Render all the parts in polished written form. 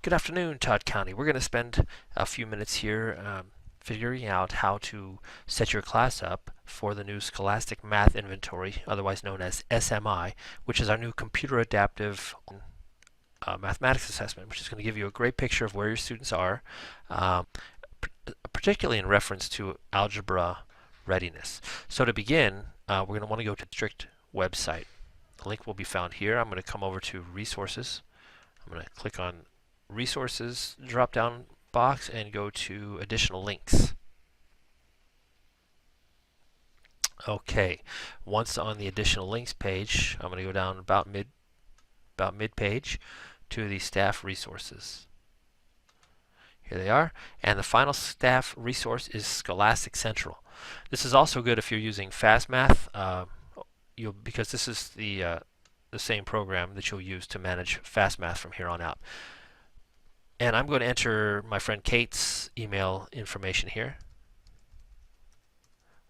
Good afternoon, Todd County. We're going to spend a few minutes here figuring out how to set your class up for the new Scholastic Math Inventory, otherwise known as SMI, which is our new computer adaptive mathematics assessment, which is going to give you a great picture of where your students are, particularly in reference to algebra readiness. So to begin, we're going to want to go to the district website. The link will be found here. I'm going to come over to Resources. I'm going to click on Resources drop down box and go to Additional Links. Okay, once on the Additional Links page, I'm going to go down about mid page to the Staff Resources. Here they are, and the final staff resource is Scholastic Central. This is also good if you're using FastMath, because this is the same program that you'll use to manage FastMath from here on out. And I'm going to enter my friend Kate's email information here,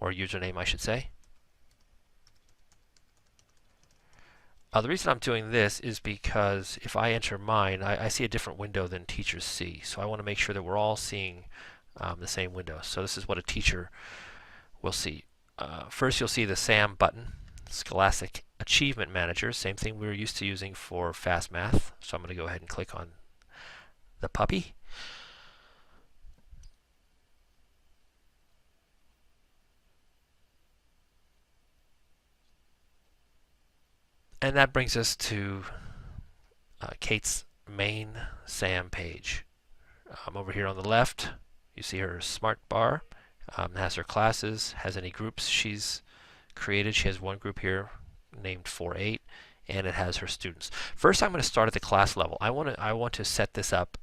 or username I should say. The reason I'm doing this is because if I enter mine, I see a different window than teachers see. So I want to make sure that we're all seeing the same window. So this is what a teacher will see. First you'll see the SAM button, Scholastic Achievement Manager, same thing we were used to using for FastMath. So I'm going to go ahead and click on the puppy. And that brings us to Kate's main SAM page. Over here on the left, you see her smart bar, has her classes, has any groups she's created. She has one group here named 4-8, and it has her students. First, I'm going to start at the class level. I want to set this up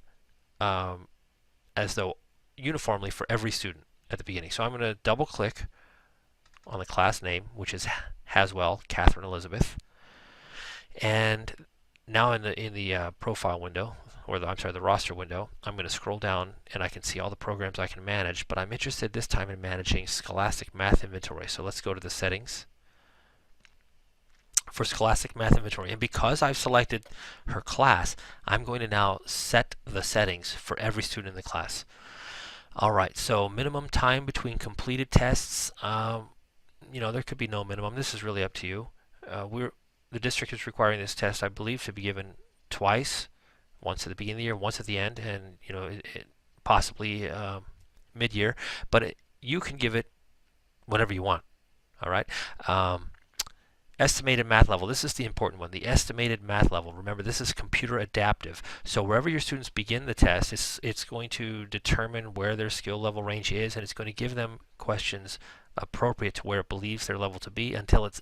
as though uniformly for every student at the beginning. So I'm going to double click on the class name, which is Haswell Catherine Elizabeth. And now in the profile window, or the roster window, I'm going to scroll down and I can see all the programs I can manage, but I'm interested this time in managing Scholastic Math Inventory. So let's go to the settings for Scholastic Math Inventory. And because I've selected her class, I'm going to now set the settings for every student in the class. Alright, so minimum time between completed tests, there could be no minimum. This is really up to you. The district is requiring this test, I believe, to be given twice, once at the beginning of the year, once at the end, and possibly mid-year. But you can give it whenever you want. All right. Estimated math level. This is the important one. The estimated math level. Remember, this is computer adaptive. So wherever your students begin the test, it's going to determine where their skill level range is, and it's going to give them questions appropriate to where it believes their level to be until it's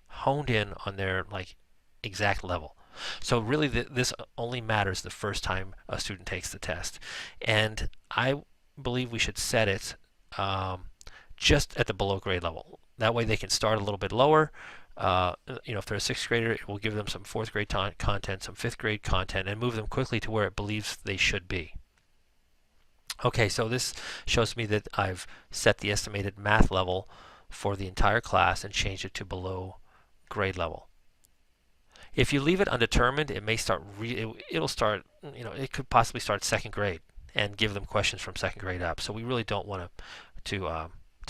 honed in on their exact level. So really this only matters the first time a student takes the test, and I believe we should set it just at the below grade level. That way they can start a little bit lower. If they're a 6th grader, it will give them some 4th grade content, some 5th grade content, and move them quickly to where it believes they should be. Okay, so this shows me that I've set the estimated math level for the entire class and changed it to below grade level. If you leave it undetermined, it may start. It'll start. It could possibly start 2nd grade and give them questions from 2nd grade up. So we really don't want to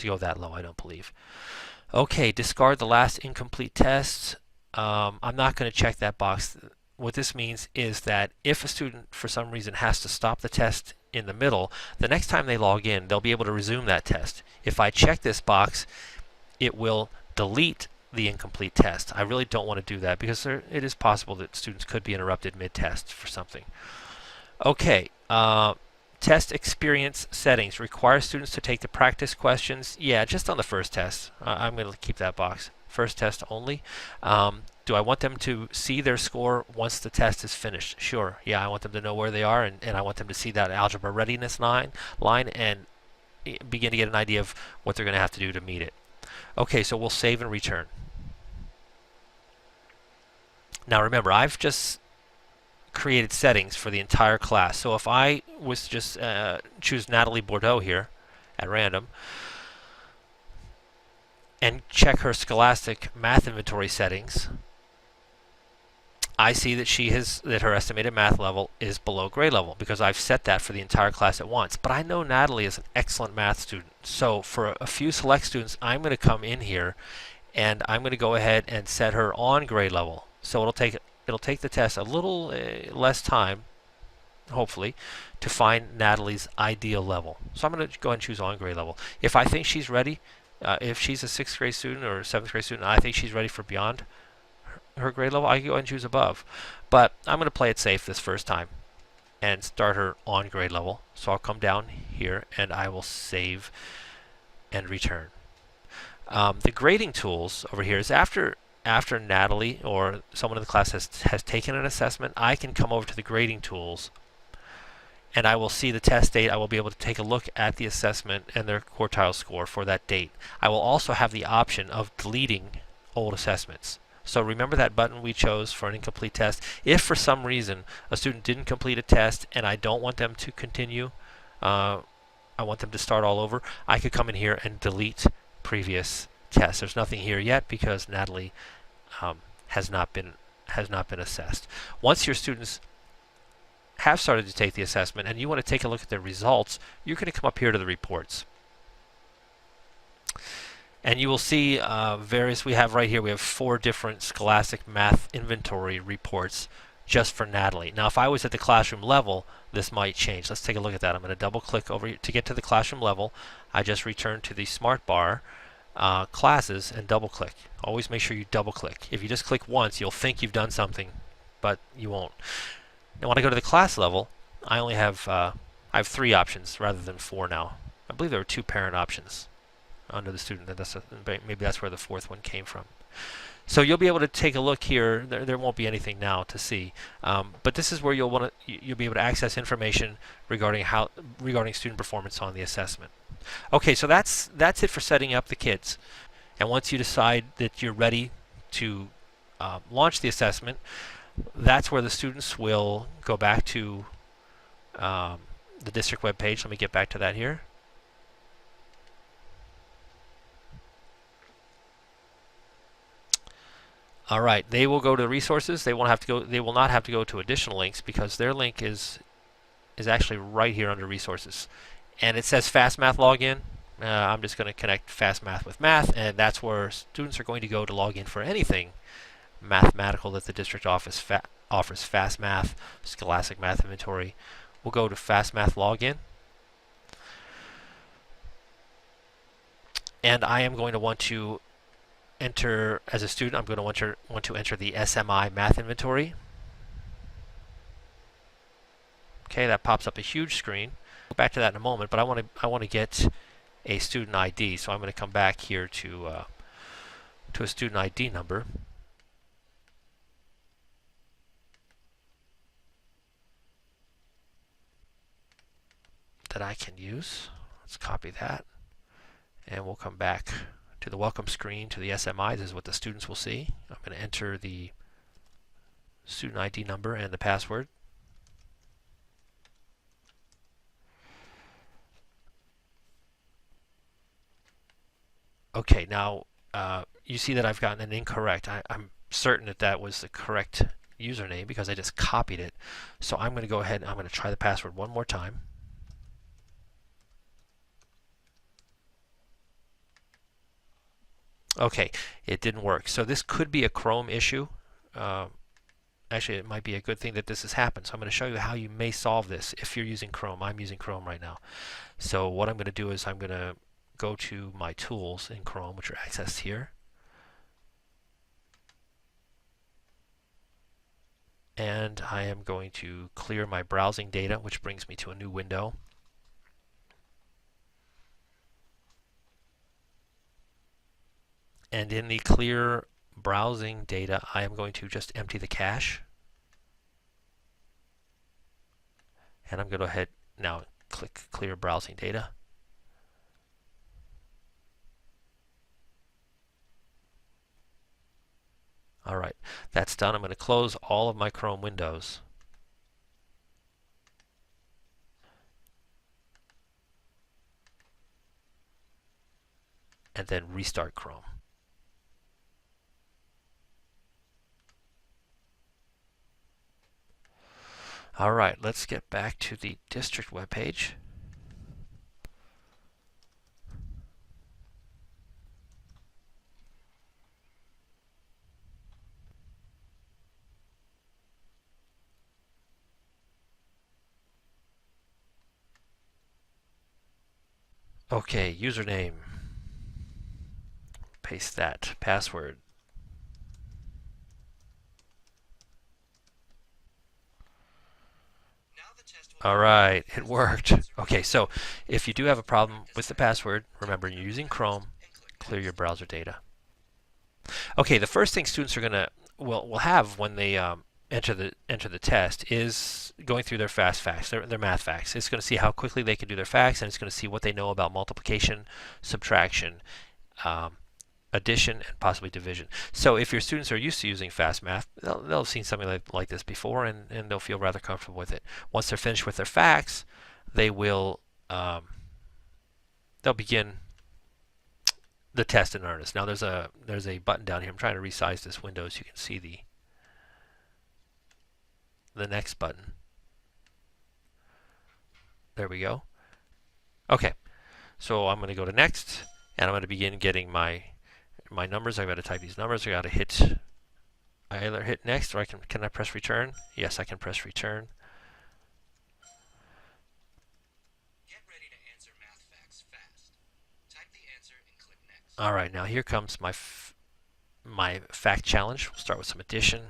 go that low, I don't believe. Okay, discard the last incomplete test. I'm not going to check that box. What this means is that if a student for some reason has to stop the test in the middle, the next time they log in, they'll be able to resume that test. If I check this box, it will delete the incomplete test. I really don't want to do that because it is possible that students could be interrupted mid-test for something. Okay, test experience settings. Require students to take the practice questions. Yeah, just on the first test. I'm going to keep that box. First test only. Do I want them to see their score once the test is finished? Sure. Yeah, I want them to know where they are, and I want them to see that algebra readiness line and begin to get an idea of what they're going to have to do to meet it. Okay, so we'll save and return. Now remember, I've just created settings for the entire class. So if I was to just choose Natalie Bordeaux here at random and check her Scholastic Math Inventory settings, I see that her estimated math level is below grade level because I've set that for the entire class at once. But I know Natalie is an excellent math student. So for a few select students, I'm going to come in here and I'm going to go ahead and set her on grade level. So it'll take the test a little less time, hopefully, to find Natalie's ideal level. So I'm going to go ahead and choose on grade level. If I think she's ready, if she's a 6th grade student or a 7th grade student, I think she's ready for beyond her grade level, I can go ahead and choose above. But I'm going to play it safe this first time and start her on grade level. So I'll come down here and I will save and return. The grading tools over here is after Natalie or someone in the class has taken an assessment, I can come over to the grading tools and I will see the test date. I will be able to take a look at the assessment and their quartile score for that date. I will also have the option of deleting old assessments. So remember that button we chose for an incomplete test. If for some reason a student didn't complete a test and I don't want them to continue, I want them to start all over, I could come in here and delete previous tests. There's nothing here yet because Natalie has not been assessed. Once your students have started to take the assessment and you want to take a look at their results, you're going to come up here to the reports. And you will see we have right here, we have 4 different Scholastic Math Inventory reports just for Natalie. Now, if I was at the classroom level, this might change. Let's take a look at that. I'm going to double click over here. To get to the classroom level, I just return to the Smart Bar, Classes, and double click. Always make sure you double click. If you just click once, you'll think you've done something, but you won't. Now, when I go to the class level, I only have I have 3 options rather than 4 now. I believe there were 2 parent options under the student, and maybe that's where the 4th one came from. So you'll be able to take a look here. There won't be anything now to see, but this is where you'll be able to access information regarding student performance on the assessment. Okay, so that's it for setting up the kids. And once you decide that you're ready to launch the assessment, that's where the students will go back to the district web page. Let me get back to that here. All right, they will go to resources. They won't have to go. They will not have to go to additional links because their link is actually right here under resources, and it says Fast Math Login. I'm just going to connect Fast Math with Math, and that's where students are going to go to log in for anything mathematical that the district office offers. Fast Math, Scholastic Math Inventory. We'll go to Fast Math Login, and I am going to want to enter, as a student, I'm going to want to enter the SMI Math Inventory. Okay, that pops up a huge screen. We'll go back to that in a moment, but I want to get a student ID, so I'm going to come back here to a student ID number. That I can use. Let's copy that, and we'll come back to the welcome screen to the SMI. This is what the students will see. I'm going to enter the student ID number and the password. Okay, now you see that I've gotten an incorrect. I'm certain that was the correct username because I just copied it. So I'm going to go ahead and I'm going to try the password one more time. Okay, it didn't work. So this could be a Chrome issue. Actually, it might be a good thing that this has happened. So I'm going to show you how you may solve this if you're using Chrome. I'm using Chrome right now. So what I'm going to do is I'm going to go to my tools in Chrome, which are accessed here. And I am going to clear my browsing data, which brings me to a new window. And in the clear browsing data, I am going to just empty the cache. And I'm going to go ahead now, click clear browsing data. All right, that's done. I'm going to close all of my Chrome windows. And then restart Chrome. All right, let's get back to the district webpage. Okay, username. Paste that. Password. All right, it worked. Okay, so if you do have a problem with the password, remember you're using Chrome, clear your browser data. Okay, the first thing students are gonna will have when they enter the test is going through their fast facts, their math facts. It's going to see how quickly they can do their facts, and it's going to see what they know about multiplication, subtraction, addition, and possibly division. So if your students are used to using fast math, they'll have seen something like this before, and they'll feel rather comfortable with it. Once they're finished with their facts, they will they'll begin the test in earnest. Now there's a button down here. I'm trying to resize this window so you can see the next button. There we go. Okay, so I'm going to go to next, and I'm going to begin getting my numbers. I've got to type these numbers. I either hit next, or can I press return? Yes, I can press return. Get ready to answer math facts fast. Type the answer and click next. All right, now here comes my fact challenge. We'll start with some addition.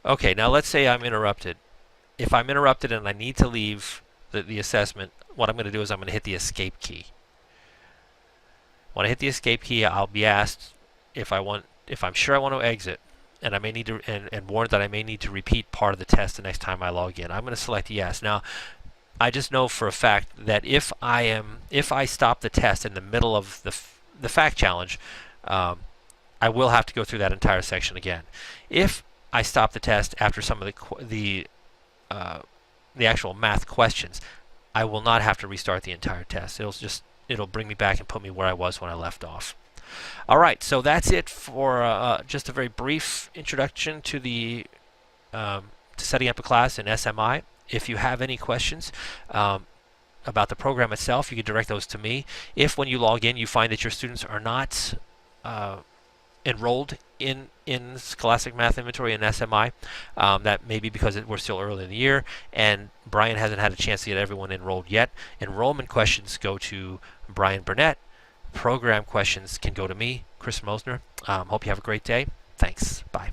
Okay, now let's say I'm interrupted. If I'm interrupted and I need to leave the assessment, what I'm going to do is I'm going to hit the escape key. When I hit the escape key, I'll be asked if I'm sure I want to exit, and I may need to and warned that I may need to repeat part of the test the next time I log in. I'm going to select yes. Now, I just know for a fact that if I stop the test in the middle of the fact challenge, I will have to go through that entire section again. If I stop the test after some of the actual math questions, I will not have to restart the entire test. It'll bring me back and put me where I was when I left off. All right, so that's it for just a very brief introduction to the to setting up a class in SMI. If you have any questions about the program itself, you can direct those to me. If when you log in you find that your students are not enrolled in Scholastic Math Inventory and SMI, that may be because we're still early in the year and Brian hasn't had a chance to get everyone enrolled yet. Enrollment questions go to Brian Burnett. Program questions can go to me, Chris Mosner. Hope you have a great day. Thanks. Bye.